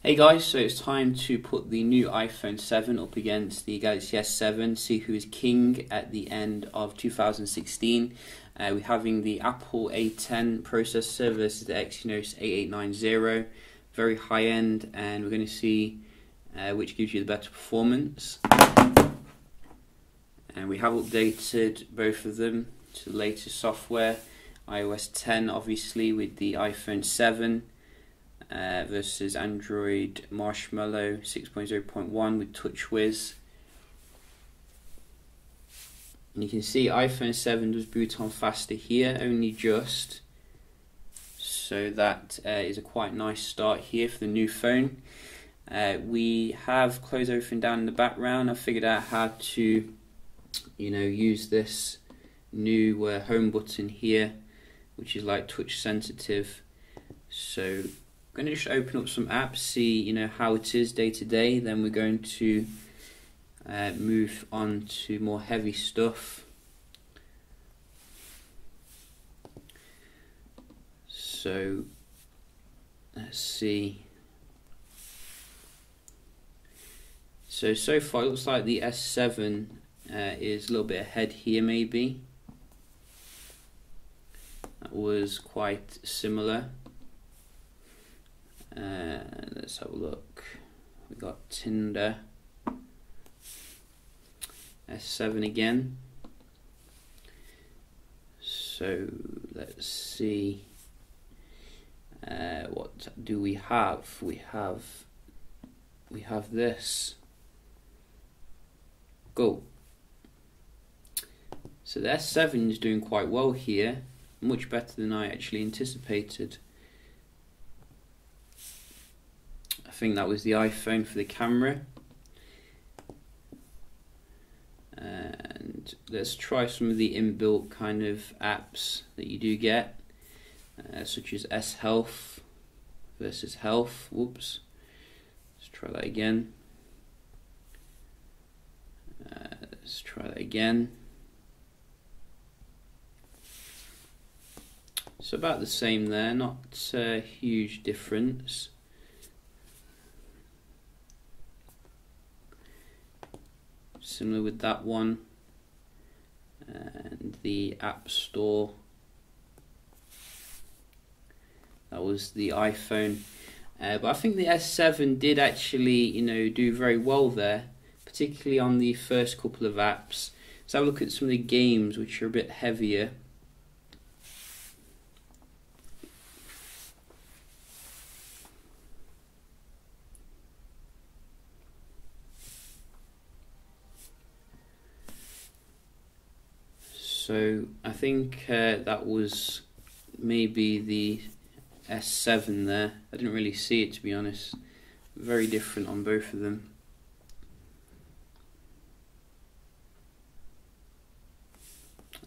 Hey guys, so it's time to put the new iPhone 7 up against the Galaxy S7, see who is king at the end of 2016. We're having the Apple A10 processor versus the Exynos 8890, very high end, and we're going to see which gives you the better performance. And we have updated both of them to the latest software, iOS 10 obviously with the iPhone 7. Versus Android Marshmallow 6.0.1 with TouchWiz. And you can see iPhone 7 does boot on faster here, only just. So that is a quite nice start here for the new phone. We have closed everything down in the background. I figured out how to, use this new home button here, which is like touch sensitive. So I'm going to just open up some apps, see how it is day to day. Then we're going to move on to more heavy stuff. So let's see. So far it looks like the S7 is a little bit ahead here maybe. That was quite similar. Let's have a look. We got Tinder, S7 again. So let's see. What do we have? We have this. Go. So the S7 is doing quite well here, much better than I actually anticipated. I think that was the iPhone for the camera. And let's try some of the inbuilt kind of apps that you do get, such as S Health versus Health. Whoops. Let's try that again. Let's try that again. So about the same there, not a huge difference. Similar with that one, and the App Store, that was the iPhone. But I think the S7 did actually, do very well there, particularly on the first couple of apps. So have a look at some of the games which are a bit heavier. So I think that was maybe the S7 there. I didn't really see it, to be honest. Very different on both of them.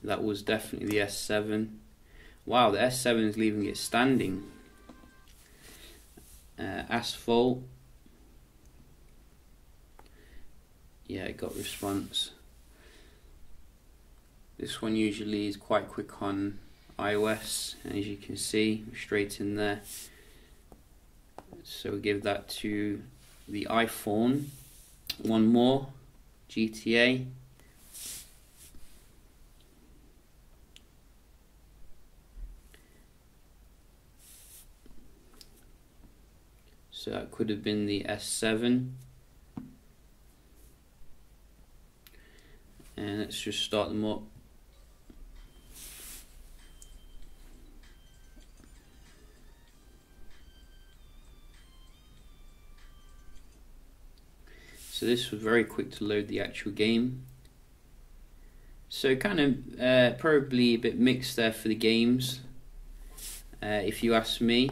That was definitely the S7. Wow, the S7 is leaving it standing. Asphalt. Yeah, it got response. This one usually is quite quick on iOS, as you can see, straight in there. So we'll give that to the iPhone. One more, GTA. So that could have been the S7. And let's just start them up. So this was very quick to load the actual game. So kind of probably a bit mixed there for the games, if you ask me.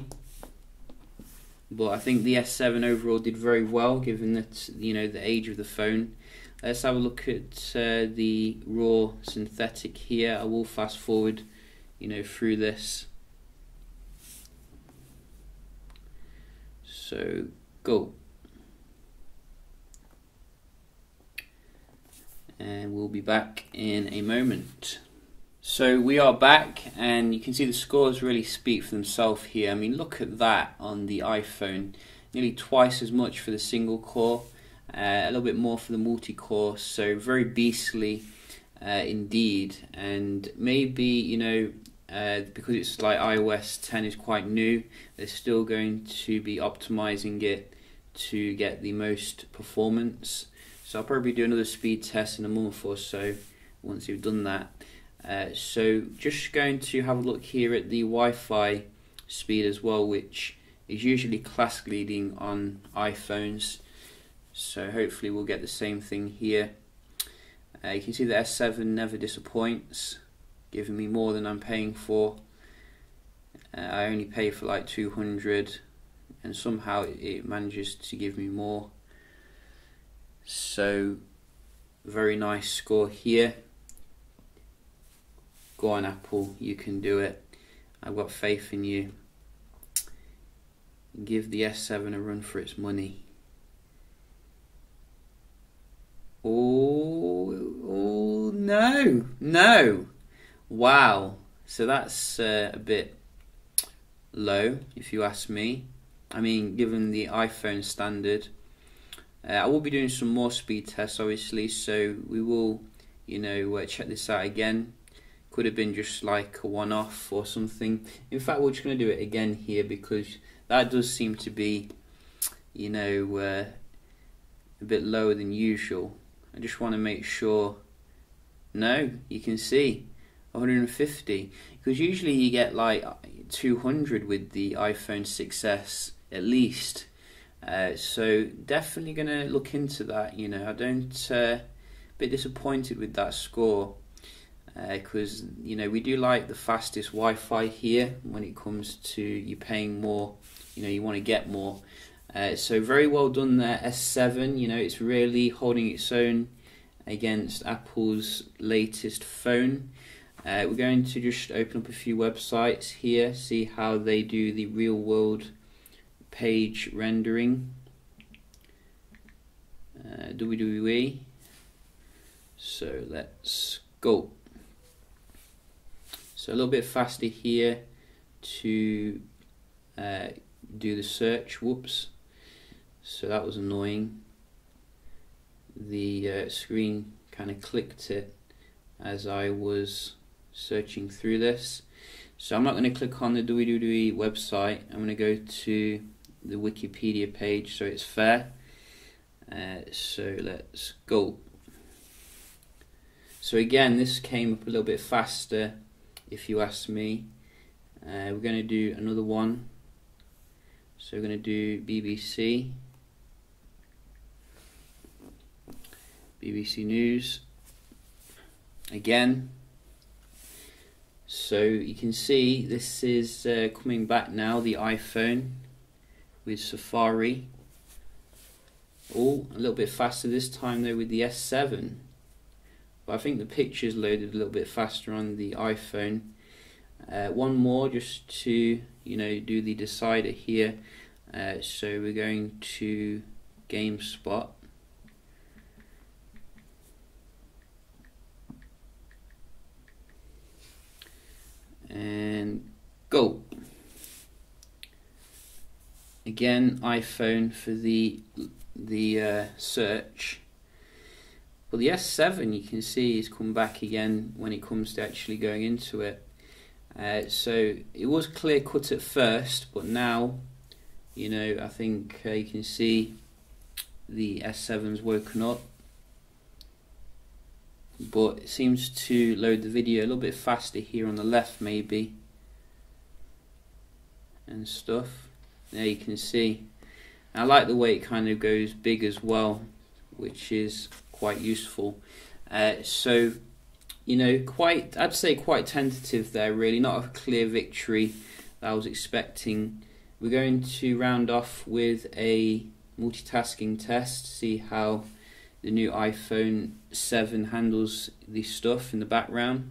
But I think the S7 overall did very well, given that the age of the phone. Let's have a look at the raw synthetic here. I will fast forward, through this. So go. And we'll be back in a moment. So we are back, and you can see the scores really speak for themselves here. I mean, look at that on the iPhone. nearly twice as much for the single core, a little bit more for the multi-core, so very beastly indeed. And maybe, you know, because it's like iOS 10 is quite new, they're still going to be optimizing it to get the most performance. So I'll probably do another speed test in a month or so once you've done that. So just going to have a look here at the Wi-Fi speed as well, which is usually class leading on iPhones. So hopefully we'll get the same thing here. You can see the S7 never disappoints, giving me more than I'm paying for. I only pay for like 200 and somehow it manages to give me more. So very nice score here. Go on Apple, you can do it. I've got faith in you. Give the S7 a run for its money. Oh no. Wow, so that's a bit low if you ask me. I mean, given the iPhone standard. I will be doing some more speed tests obviously, so we will, you know, check this out again. Could have been just like a one-off or something. In fact, we're just going to do it again here because that does seem to be, you know, a bit lower than usual. I just want to make sure. No, you can see 150, because usually you get like 200 with the iPhone 6s at least. So definitely going to look into that. You know, I don't a bit disappointed with that score, because you know, we do like the fastest Wi-Fi here when it comes to you paying more. You know, you want to get more. So very well done there, S7. You know, it's really holding its own against Apple's latest phone. We're going to just open up a few websites here, see how they do the real world page rendering. WWE. So let's go. So a little bit faster here to do the search. Whoops. So that was annoying. The screen kind of clicked it as I was searching through this. So I'm not going to click on the WWE website. I'm going to go to the Wikipedia page so it's fair. So let's go. So again, this came up a little bit faster if you ask me. We're going to do another one. So we're going to do BBC News again. So you can see this is coming back now, the iPhone with Safari. Oh, a little bit faster this time though with the S7, but I think the pictures loaded a little bit faster on the iPhone. One more just to, you know, do the decider here. So we're going to GameSpot. And go. Again, iPhone for the search. Well, the S7 you can see has come back again when it comes to actually going into it. So it was clear cut at first, but now, you know, I think you can see the S7's woken up. But it seems to load the video a little bit faster here on the left maybe and stuff. There you can see. I like the way it kind of goes big as well, which is quite useful. So, you know, I'd say quite tentative there really, not a clear victory that I was expecting. We're going to round off with a multitasking test, see how the new iPhone 7 handles this stuff in the background.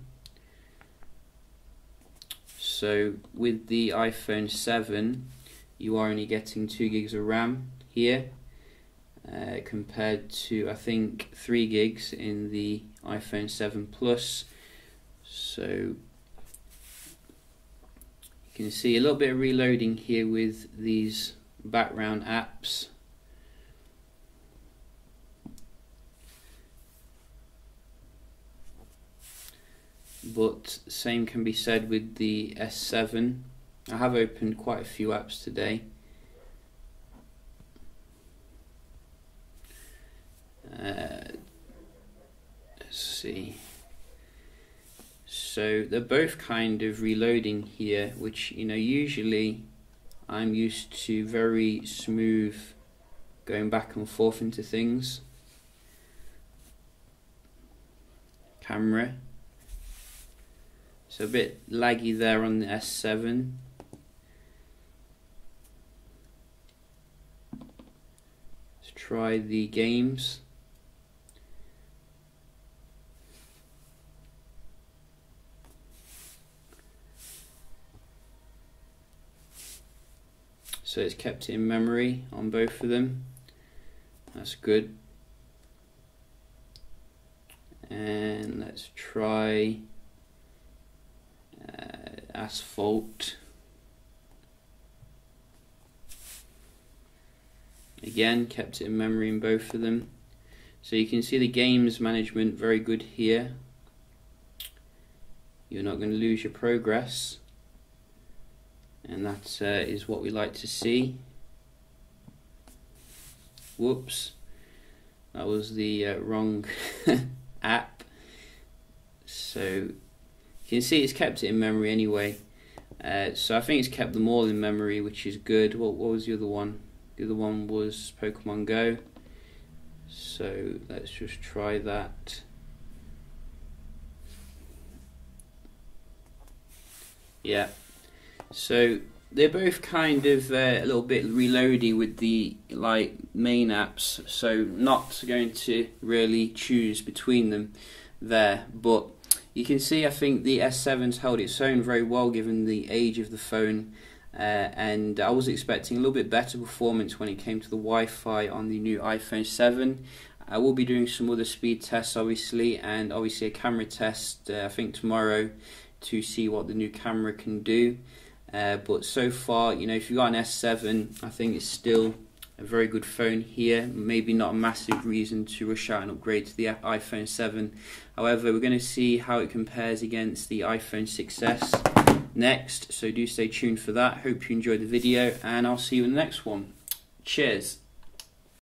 So with the iPhone 7 you are only getting 2 gigs of RAM here, compared to I think 3 gigs in the iPhone 7 Plus. So you can see a little bit of reloading here with these background apps. But same can be said with the S7. I have opened quite a few apps today. Let's see. So they're both kind of reloading here, which, you know, usually I'm used to very smooth going back and forth into things. Camera. So a bit laggy there on the S7. Let's try the games. So it's kept it in memory on both of them. That's good. And let's try Asphalt. Again, kept it in memory in both of them. So you can see the games management very good here. You're not going to lose your progress, and that is what we like to see. Whoops, that was the wrong app. So you can see it's kept it in memory anyway. So I think it's kept them all in memory, which is good. What was the other one? The other one was Pokemon Go. So let's just try that. Yeah. So they're both kind of a little bit reloady with the main apps, so not going to really choose between them there. But you can see I think the S7's held its own very well given the age of the phone, and I was expecting a little bit better performance when it came to the Wi-Fi on the new iPhone 7. I will be doing some other speed tests obviously, and obviously a camera test I think tomorrow to see what the new camera can do. But so far, you know, if you've got an S7, I think it's still a very good phone here. Maybe not a massive reason to rush out and upgrade to the iPhone 7. However, we're going to see how it compares against the iPhone 6s next, so do stay tuned for that. Hope you enjoyed the video, and I'll see you in the next one. Cheers.